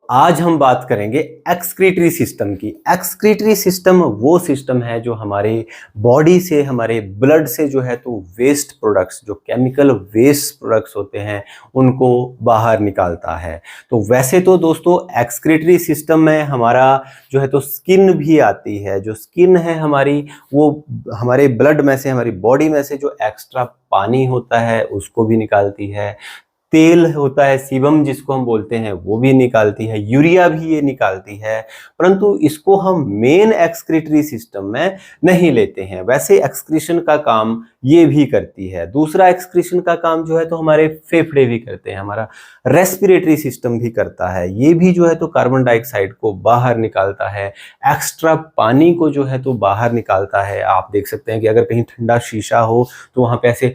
आज हम बात करेंगे एक्सक्रीटरी सिस्टम की। एक्सक्रीटरी सिस्टम वो सिस्टम है जो हमारे बॉडी से, हमारे ब्लड से जो है तो वेस्ट प्रोडक्ट्स, जो केमिकल वेस्ट प्रोडक्ट्स होते हैं उनको बाहर निकालता है। तो वैसे तो दोस्तों एक्सक्रीटरी सिस्टम में हमारा जो है तो स्किन भी आती है। जो स्किन है हमारी, वो हमारे ब्लड में से, हमारी बॉडी में से जो एक्स्ट्रा पानी होता है उसको भी निकालती है। तेल होता है सीबम जिसको हम बोलते हैं, वो भी निकालती है। यूरिया भी ये निकालती है, परंतु इसको हम मेन एक्सक्रीटरी सिस्टम में नहीं लेते हैं। वैसे एक्सक्रीशन का काम ये भी करती है। दूसरा एक्सक्रीशन का काम जो है तो हमारे फेफड़े भी करते हैं, हमारा रेस्पिरेटरी सिस्टम भी करता है। ये भी जो है तो कार्बन डाइऑक्साइड को बाहर निकालता है, एक्स्ट्रा पानी को जो है तो बाहर निकालता है। आप देख सकते हैं कि अगर कहीं ठंडा शीशा हो तो वहां पे ऐसे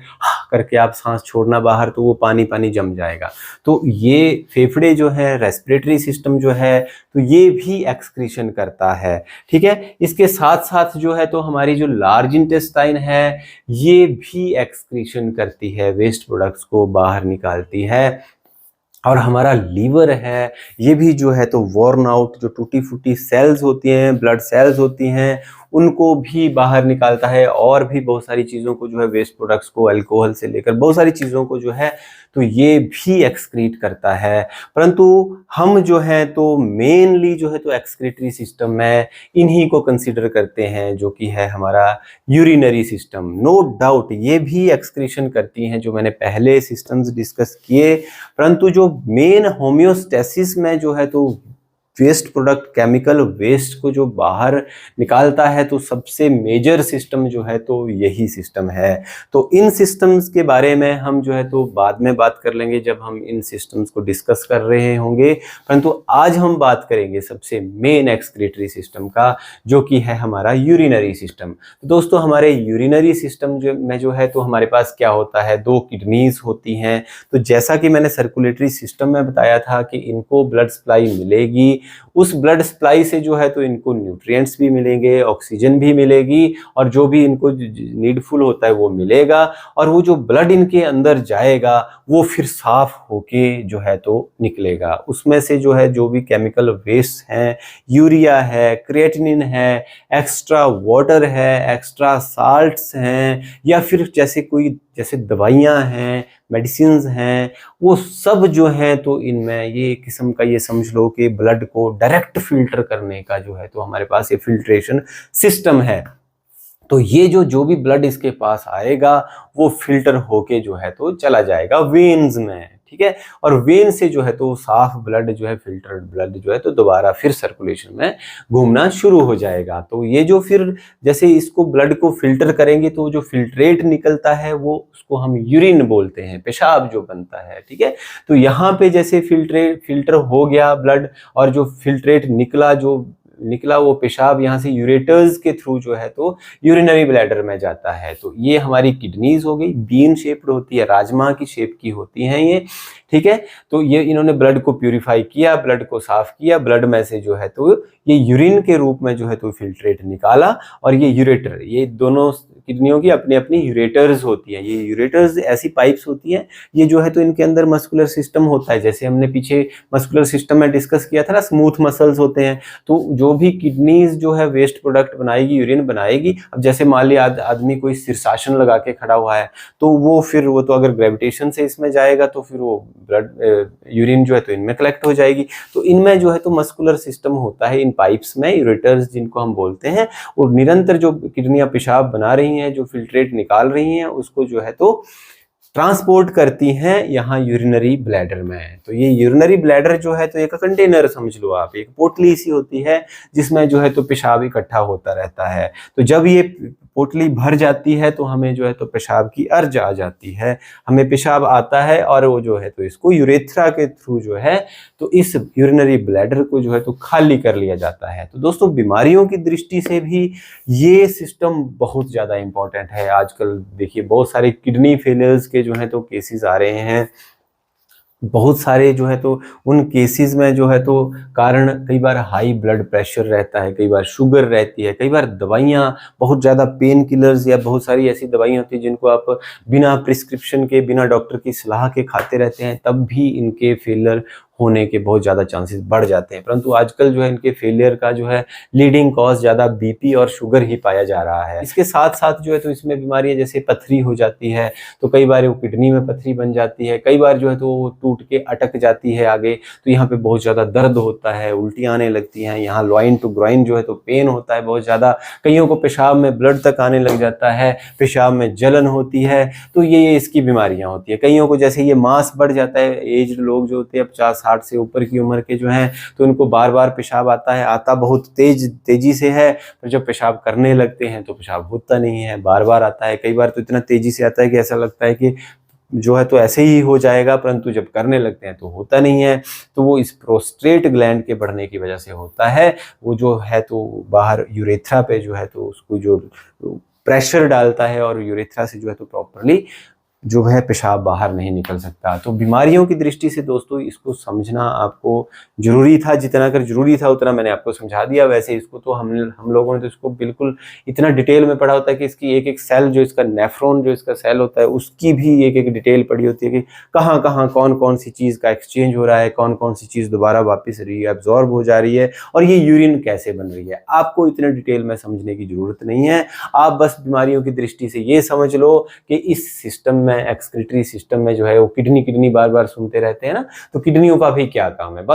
करके आप सांस छोड़ना बाहर, तो वो पानी पानी जम जाएगा। तो ये फेफड़े जो है, रेस्पिरेटरी सिस्टम जो है, तो ये भी एक्सक्रीशन करता है। ठीक है, इसके साथ साथ जो है तो हमारी जो लार्ज इंटेस्टाइन है ये भी एक्सक्रीशन करती है, वेस्ट प्रोडक्ट्स को बाहर निकालती है। और हमारा लीवर है, ये भी जो है तो वॉर्न आउट, जो टूटी फूटी सेल्स होती हैं, ब्लड सेल्स होती हैं, उनको भी बाहर निकालता है। और भी बहुत सारी चीज़ों को जो है, वेस्ट प्रोडक्ट्स को, अल्कोहल से लेकर बहुत सारी चीज़ों को जो है तो ये भी एक्सक्रीट करता है। परंतु हम जो है तो मेनली जो है तो एक्सक्रीटरी सिस्टम में इन्हीं को कंसीडर करते हैं, जो कि है हमारा यूरिनरी सिस्टम। नो डाउट ये भी एक्सक्रीशन करती हैं, जो मैंने पहले सिस्टम्स डिस्कस किए। परंतु जो मेन होम्योस्टेसिस में जो है तो वेस्ट प्रोडक्ट, केमिकल वेस्ट को जो बाहर निकालता है, तो सबसे मेजर सिस्टम जो है तो यही सिस्टम है। तो इन सिस्टम्स के बारे में हम जो है तो बाद में बात कर लेंगे, जब हम इन सिस्टम्स को डिस्कस कर रहे होंगे। परंतु आज हम बात करेंगे सबसे मेन एक्सक्रीटरी सिस्टम का, जो कि है हमारा यूरिनरी सिस्टम। तो दोस्तों हमारे यूरिनरी सिस्टम जो है तो हमारे पास क्या होता है, दो किडनीज होती हैं। तो जैसा कि मैंने सर्कुलेटरी सिस्टम में बताया था कि इनको ब्लड सप्लाई मिलेगी, उस ब्लड सप्लाई से जो है तो इनको न्यूट्रिएंट्स भी मिलेंगे, ऑक्सीजन भी मिलेगी, और जो भी इनको नीडफुल होता है वो मिलेगा। और वो जो ब्लड इनके अंदर जाएगा वो फिर साफ होके जो है तो निकलेगा। उसमें से जो है, जो भी केमिकल वेस्ट हैं, यूरिया है, क्रिएटिनिन है, एक्स्ट्रा वाटर है, एक्स्ट्रा साल्ट्स हैं, या फिर जैसे दवाइयाँ हैं, मेडिसिन्स हैं, वो सब जो है तो इनमें ये किस्म का, ये समझ लो कि ब्लड को डायरेक्ट फिल्टर करने का जो है तो हमारे पास ये फिल्ट्रेशन सिस्टम है। तो ये जो भी ब्लड इसके पास आएगा वो फिल्टर होके जो है तो चला जाएगा वेन्स में। ठीक है, और वेन से जो है तो साफ ब्लड जो है, फिल्टर्ड ब्लड जो है तो दोबारा फिर सर्कुलेशन में घूमना शुरू हो जाएगा। तो ये जो फिर जैसे इसको ब्लड को फिल्टर करेंगे तो जो फिल्ट्रेट निकलता है वो, उसको हम यूरिन बोलते हैं, पेशाब जो बनता है। ठीक है, तो यहाँ पे जैसे फिल्टर हो गया ब्लड, और जो फिल्ट्रेट निकला वो पेशाब यहाँ से यूरेटर्स के थ्रू जो है तो यूरिनरी ब्लैडर में जाता है। तो ये हमारी किडनीज हो गई, बीन शेप्ड होती है, राजमा की शेप की होती हैं ये। ठीक है, तो ये इन्होंने ब्लड को प्यूरिफाई किया, ब्लड को साफ किया, ब्लड में से जो है तो ये यूरिन के रूप में जो है तो फिल्ट्रेट निकाला। और ये यूरेटर, ये दोनों किडनियों की अपनी अपनी यूरेटर्स होती हैं। ये यूरेटर्स ऐसी पाइप्स होती हैं, ये जो है तो इनके अंदर मस्कुलर सिस्टम होता है। जैसे हमने पीछे मस्कुलर सिस्टम में डिस्कस किया था ना, स्मूथ मसल्स होते हैं। तो जो भी किडनीज जो है वेस्ट प्रोडक्ट बनाएगी, यूरिन बनाएगी। अब जैसे मान लिया आदमी कोई शीर्षासन लगा के खड़ा हुआ है, तो वो तो अगर ग्रेविटेशन से इसमें जाएगा तो फिर वो ब्लड यूरिन जो है तो इनमें कलेक्ट हो जाएगी। तो इनमें जो है तो मस्कुलर सिस्टम होता है, इन पाइप्स में यूरेटर्स जिनको हम बोलते हैं। और निरंतर जो किडनियां पेशाब बना रही हैं, जो फिल्ट्रेट निकाल रही हैं, उसको जो है तो ट्रांसपोर्ट करती हैं यहाँ यूरिनरी ब्लैडर में। तो ये यूरिनरी ब्लैडर जो है तो एक कंटेनर समझ लो आप, एक पोटली सी होती है जिसमें जो है तो पेशाब इकट्ठा होता रहता है। तो जब ये पोटली भर जाती है तो हमें जो है तो पेशाब की अर्ज आ जाती है, हमें पेशाब आता है, और वो जो है तो इसको यूरेथ्रा के थ्रू जो है तो इस यूरिनरी ब्लैडर को जो है तो खाली कर लिया जाता है। तो दोस्तों बीमारियों की दृष्टि से भी ये सिस्टम बहुत ज़्यादा इंपॉर्टेंट है। आजकल देखिए बहुत सारे किडनी फेलियर्स के जो है तो केसेस आ रहे हैं। बहुत सारे जो है तो उन केसेस में जो है तो कारण कई बार हाई ब्लड प्रेशर रहता है, कई बार शुगर रहती है, कई बार दवाइयाँ, बहुत ज़्यादा पेन किलर्स या बहुत सारी ऐसी दवाइयाँ होती हैं जिनको आप बिना प्रिस्क्रिप्शन के, बिना डॉक्टर की सलाह के खाते रहते हैं, तब भी इनके फेलियर होने के बहुत ज़्यादा चांसेस बढ़ जाते हैं। परंतु आजकल जो है इनके फेलियर का जो है लीडिंग कॉज ज़्यादा बीपी और शुगर ही पाया जा रहा है। इसके साथ साथ जो है तो इसमें बीमारियां जैसे पथरी हो जाती है, तो कई बार वो किडनी में पथरी बन जाती है, कई बार जो है तो वो टूट के अटक जाती है आगे, तो यहाँ पे बहुत ज़्यादा दर्द होता है, उल्टियाँ आने लगती हैं, यहाँ लॉइन टू ग्रॉइन जो है तो पेन होता है बहुत ज़्यादा, कईयों को पेशाब में ब्लड तक आने लग जाता है, पेशाब में जलन होती है। तो ये इसकी बीमारियां होती है। कईयों को जैसे ये मास बढ़ जाता है, एज्ड लोग जो होते हैं 50-60 से ऊपर की उम्र के जो हैं, तो इनको बार बार पेशाब आता है, आता बहुत तेजी से है, पर जब पेशाब करने लगते हैं तो पेशाब होता नहीं है, बार बार आता है। कई बार तो इतना तेजी से आता है कि ऐसा लगता है कि जो है तो ऐसे ही हो जाएगा, परंतु जब करने लगते हैं तो होता नहीं है। तो वो इस प्रोस्टेट ग्लैंड के बढ़ने की वजह से होता है। वो जो है तो बाहर यूरेथ्रा पे जो है तो उसको जो प्रेशर डालता है और यूरेथ्रा से जो है तो प्रॉपरली जो है पेशाब बाहर नहीं निकल सकता। तो बीमारियों की दृष्टि से दोस्तों इसको समझना आपको जरूरी था, जितना अगर जरूरी था उतना मैंने आपको समझा दिया। वैसे इसको तो हम लोगों ने तो इसको बिल्कुल इतना डिटेल में पढ़ा होता है कि इसकी एक एक सेल, जो इसका नेफ्रॉन जो इसका सेल होता है, उसकी भी एक एक डिटेल पड़ी होती है कि कहाँ कहाँ कौन कौन सी चीज़ का एक्सचेंज हो रहा है, कौन कौन सी चीज़ दोबारा वापस रीअब्जॉर्ब हो जा रही है, और ये यूरिन कैसे बन रही है। आपको इतने डिटेल में समझने की जरूरत नहीं है। आप बस बीमारियों की दृष्टि से ये समझ लो कि इस सिस्टम में, एक्सक्रीटरी सिस्टम में जो है वो किडनी बार बार सुनते रहते हैं ना, तो किडनियों का भी क्या काम है।